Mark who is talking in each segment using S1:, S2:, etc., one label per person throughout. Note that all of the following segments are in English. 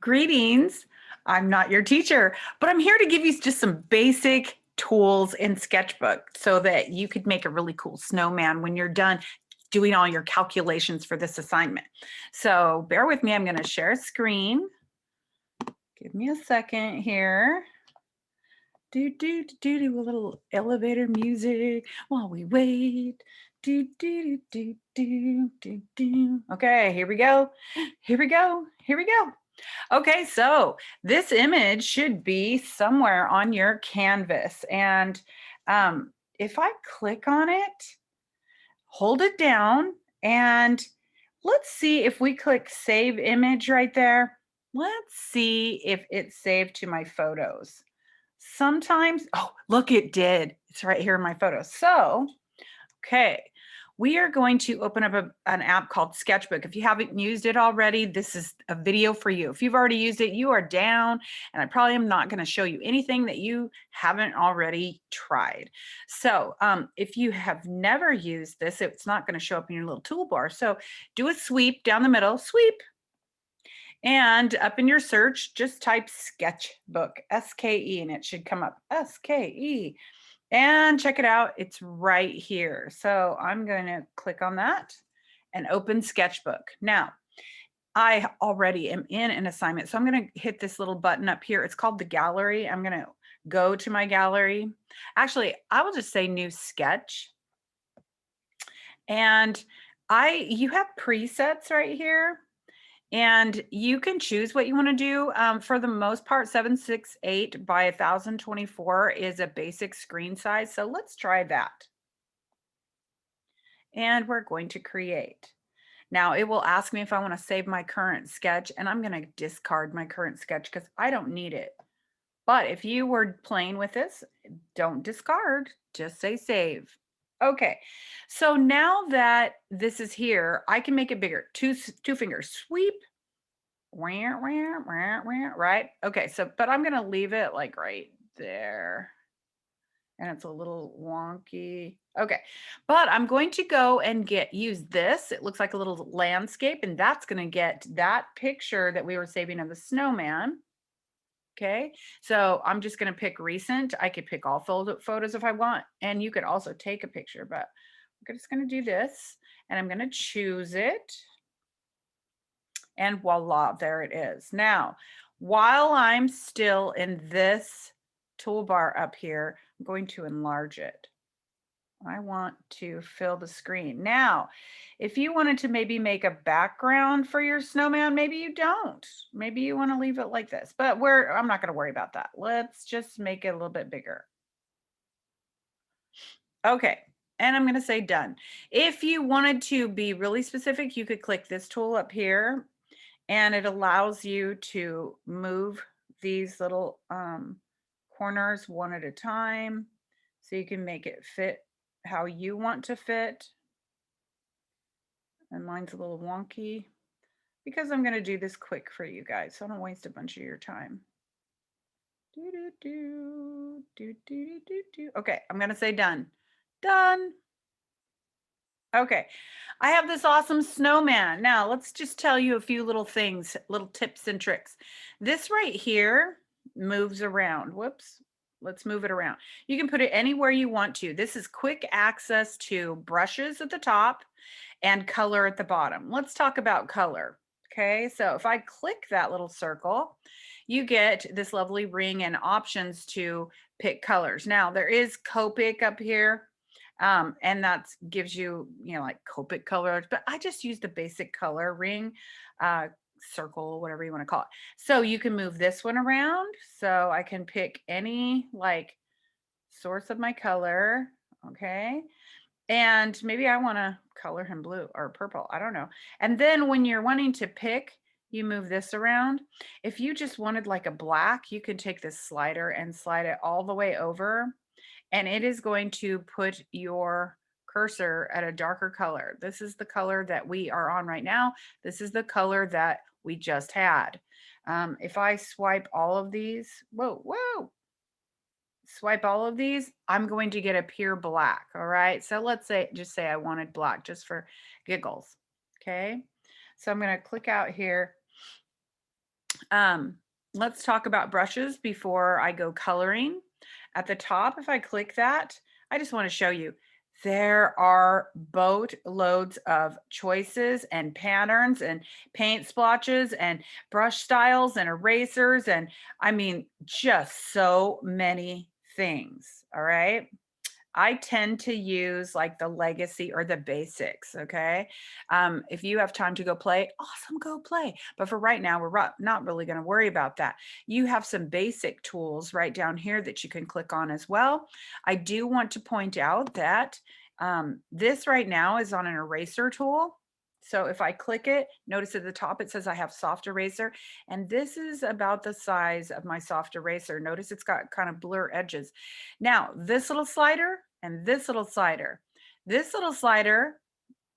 S1: Greetings. I'm not your teacher, but I'm here to give you just some basic tools in Sketchbook so that you could make a really cool snowman when you're done doing all your calculations for this assignment. So bear with me. I'm going to share a screen. Give me a second here. Do a little elevator music while we wait. Okay, here we go. Here we go. Here we go. Okay, so this image should be somewhere on your canvas. And if I click on it, hold it down, and let's see if we click Save Image right there. Let's see if it's saved to my photos. Sometimes, oh, look, it did. It's right here in my photos. So, okay, we are going to open up an app called Sketchbook. If you haven't used it already, this is a video for you. If you've already used it, you are down, and I probably am not going to show you anything that you haven't already tried. So if you have never used this, it's not going to show up in your little toolbar. So do a sweep down the middle, sweep, and up in your search, just type Sketchbook, S-K-E, and it should come up, S-K-E. And check it out, it's right here. So I'm going to click on that and open Sketchbook. Now, I already am in an assignment, so I'm going to hit this little button up here. It's called the gallery. I'm going to go to my gallery. Actually, I will just say new sketch. And you have presets right here. And you can choose what you want to do. For the most part, 768 by 1024 is a basic screen size. So let's try that. And we're going to create. Now it will ask me if I want to save my current sketch, and I'm going to discard my current sketch because I don't need it. But if you were playing with this, don't discard, just say save. Okay, so now that this is here, I can make it bigger. Two fingers, sweep, right? Okay, so, but I'm gonna leave it like right there. And it's a little wonky. Okay, but I'm going to go and use this. It looks like a little landscape, and that's gonna get that picture that we were saving of the snowman. Okay, so I'm just gonna pick recent. I could pick all photos if I want, and you could also take a picture, but I'm just gonna do this, and I'm gonna choose it. And voila, there it is. Now, while I'm still in this toolbar up here, I'm going to enlarge it. I want to fill the screen. Now, if you wanted to maybe make a background for your snowman, maybe you don't. Maybe you want to leave it like this, but I'm not going to worry about that. Let's just make it a little bit bigger. Okay, and I'm going to say done. If you wanted to be really specific, you could click this tool up here, and it allows you to move these little corners one at a time, so you can make it fit how you want to fit. And mine's a little wonky because I'm going to do this quick for you guys, so I don't waste a bunch of your time. Okay, I'm going to say done. Done. Okay, I have this awesome snowman. Now let's just tell you a few little things, little tips and tricks. This right here moves around. Whoops, let's move it around. You can put it anywhere you want to. This is quick access to brushes at the top and color at the bottom. Let's talk about color. Okay, so if I click that little circle, you get this lovely ring and options to pick colors. Now there is Copic up here. And that gives you, like Copic colors, but I just use the basic color ring, circle, whatever you want to call it. So you can move this one around. So I can pick any like source of my color. Okay. And maybe I want to color him blue or purple. I don't know. And then when you're wanting to pick, you move this around. If you just wanted like a black, you could take this slider and slide it all the way over, and it is going to put your cursor at a darker color. This is the color that we are on right now. This is the color that we just had. If I swipe all of these, swipe all of these, I'm going to get a pure black. All right, so let's just say I wanted black just for giggles. Okay, so I'm going to click out here, Um, let's talk about brushes before I go coloring. At the top, if I click that, I just want to show you there are boatloads of choices and patterns and paint splotches and brush styles and erasers. And I mean, just so many things. All right. I tend to use like the legacy or the basics. Okay. If you have time to go play, awesome, go play. But for right now, we're not really going to worry about that. You have some basic tools right down here that you can click on as well. I do want to point out that this right now is on an eraser tool. So if I click it, notice at the top it says I have soft eraser, and this is about the size of my soft eraser. Notice it's got kind of blur edges. Now, this little slider and this little slider,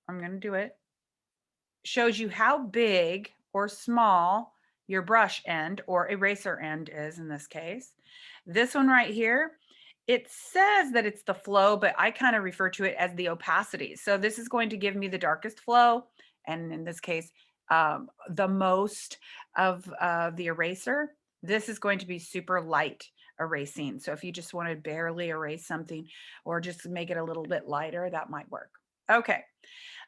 S1: I'm going to do it, shows you how big or small your brush end or eraser end is in this case. This one right here, it says that it's the flow, but I kind of refer to it as the opacity. So this is going to give me the darkest flow, and in this case, the most of the eraser. This is going to be super light erasing. So if you just want to barely erase something or just make it a little bit lighter, that might work. Okay.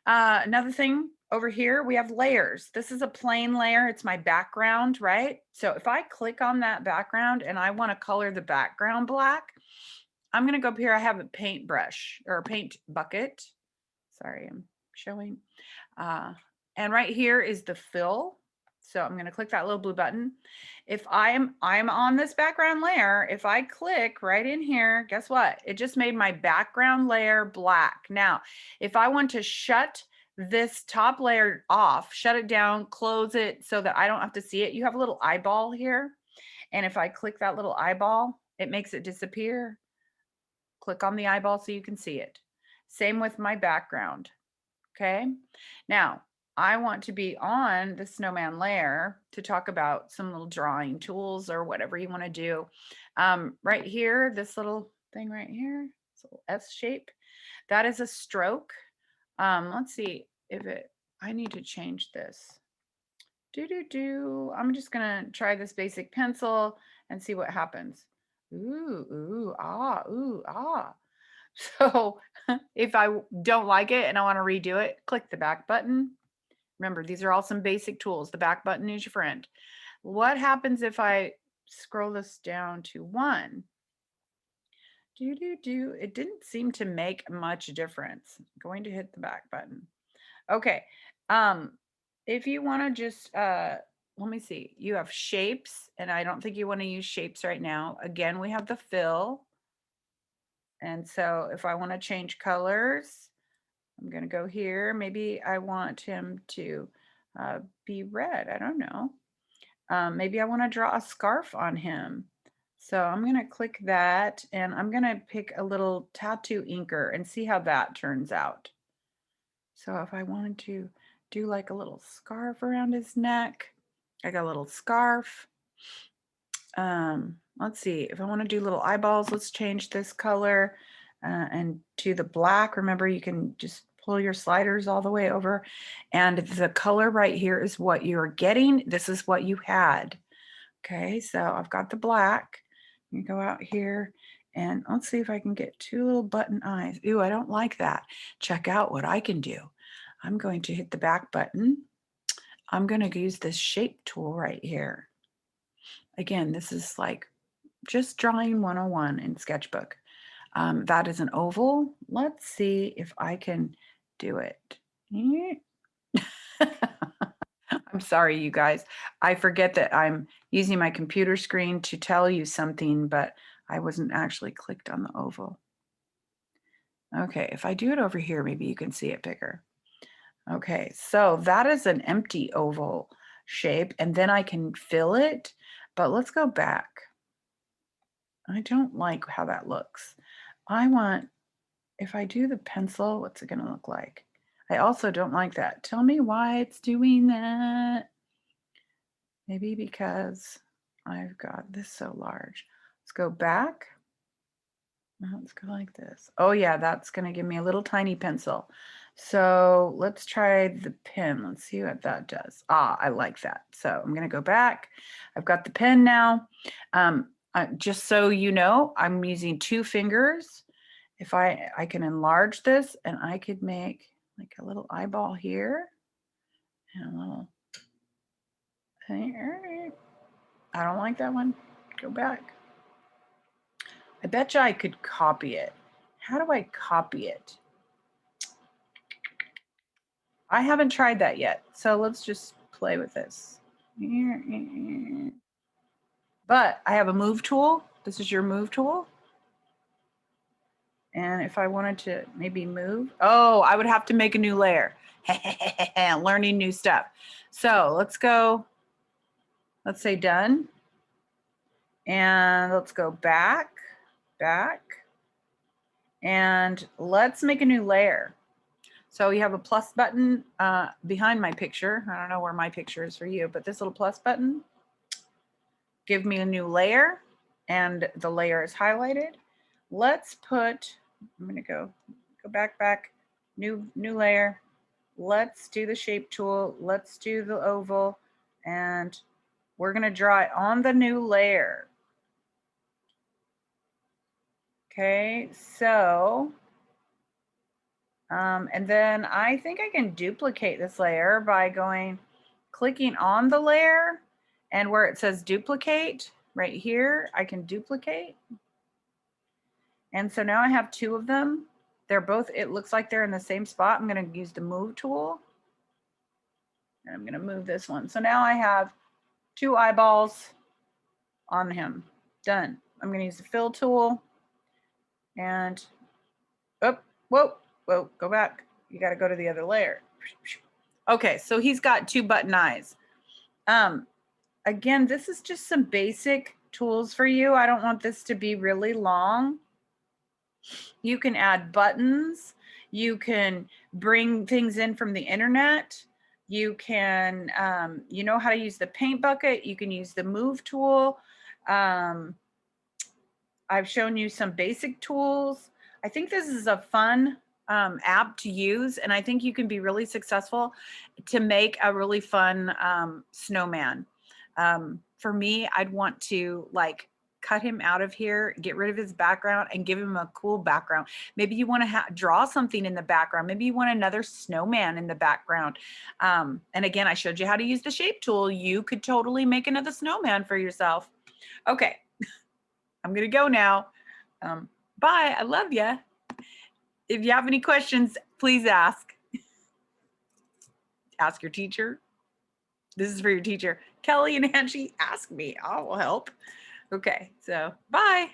S1: Another thing over here, we have layers. This is a plain layer. It's my background, right? So if I click on that background and I want to color the background black, I'm going to go up here. I have a paintbrush or a paint bucket. Sorry, I'm showing. And right here is the fill. So I'm going to click that little blue button. If I'm on this background layer, if I click right in here, guess what? It just made my background layer black. Now, if I want to shut this top layer off, shut it down, close it so that I don't have to see it, you have a little eyeball here. And if I click that little eyeball, it makes it disappear. Click on the eyeball so you can see it. Same with my background. Okay. Now, I want to be on the snowman layer to talk about some little drawing tools or whatever you want to do. Right here, this little thing right here, this little S shape, that is a stroke. Let's see if I need to change this. I'm just going to try this basic pencil and see what happens. Ooh, ah. So if I don't like it and I want to redo it, click the back button. Remember, these are all some basic tools. The back button is your friend. What happens if I scroll this down to 1? It didn't seem to make much difference. I'm going to hit the back button. Okay. If you want to just let me see. You have shapes, and I don't think you want to use shapes right now. Again, we have the fill. And so if I want to change colors, I'm going to go here. Maybe I want him to be red. I don't know. Maybe I want to draw a scarf on him. So I'm going to click that, and I'm going to pick a little tattoo inker and see how that turns out. So if I wanted to do like a little scarf around his neck, I got a little scarf. Let's see, if I want to do little eyeballs, let's change this color and to the black. Remember, you can just pull your sliders all the way over, and the color right here is what you're getting. This is what you had. Okay, so I've got the black. You go out here, and let's see if I can get 2 little button eyes. Ooh, I don't like that. Check out what I can do. I'm going to hit the back button. I'm going to use this shape tool right here. Again, this is like just drawing 101 in Sketchbook. That is an oval. Let's see if I can do it. I'm sorry, you guys. I forget that I'm using my computer screen to tell you something, but I wasn't actually clicked on the oval. Okay, if I do it over here, maybe you can see it bigger. Okay, so that is an empty oval shape, and then I can fill it, but let's go back. I don't like how that looks. I want, if I do the pencil, what's it going to look like? I also don't like that. Tell me why it's doing that. Maybe because I've got this so large. Let's go back. Now let's go like this. Oh yeah, that's going to give me a little tiny pencil. So let's try the pen. Let's see what that does. Ah, I like that. So I'm going to go back. I've got the pen now. Just so you know, I'm using 2 fingers. If I can enlarge this and I could make like a little eyeball here and a little thing. I don't like that one. Go back. I bet you I could copy it. How do I copy it? I haven't tried that yet. So let's just play with this. But I have a move tool. This is your move tool. And if I wanted to maybe move, oh, I would have to make a new layer. Learning new stuff. So let's go, let's say done. And let's go back. And let's make a new layer. So you have a plus button behind my picture. I don't know where my picture is for you, but this little plus button, give me a new layer, and the layer is highlighted. Let's put, I'm gonna go back, new layer. Let's do the shape tool. Let's do the oval, and we're gonna draw it on the new layer. Okay, so, and then I think I can duplicate this layer by clicking on the layer, and where it says duplicate right here, I can duplicate. And so now I have 2 of them. They're both, it looks like they're in the same spot. I'm going to use the move tool. And I'm going to move this one. So now I have 2 eyeballs on him. Done. I'm going to use the fill tool. And, oh, whoa, go back. You got to go to the other layer. Okay, so he's got 2 button eyes. Again, this is just some basic tools for you. I don't want this to be really long. You can add buttons. You can bring things in from the internet. You can, you know how to use the paint bucket. You can use the move tool. I've shown you some basic tools. I think this is a fun app to use, and I think you can be really successful to make a really fun snowman. For me, I'd want to like cut him out of here, get rid of his background, and give him a cool background. Maybe you want to draw something in the background. Maybe you want another snowman in the background. And again, I showed you how to use the shape tool. You could totally make another snowman for yourself. Okay, I'm gonna go now. Bye, I love you. If you have any questions, please ask. Ask your teacher. This is for your teacher. Kelly and Angie, ask me. I will help. Okay, so bye.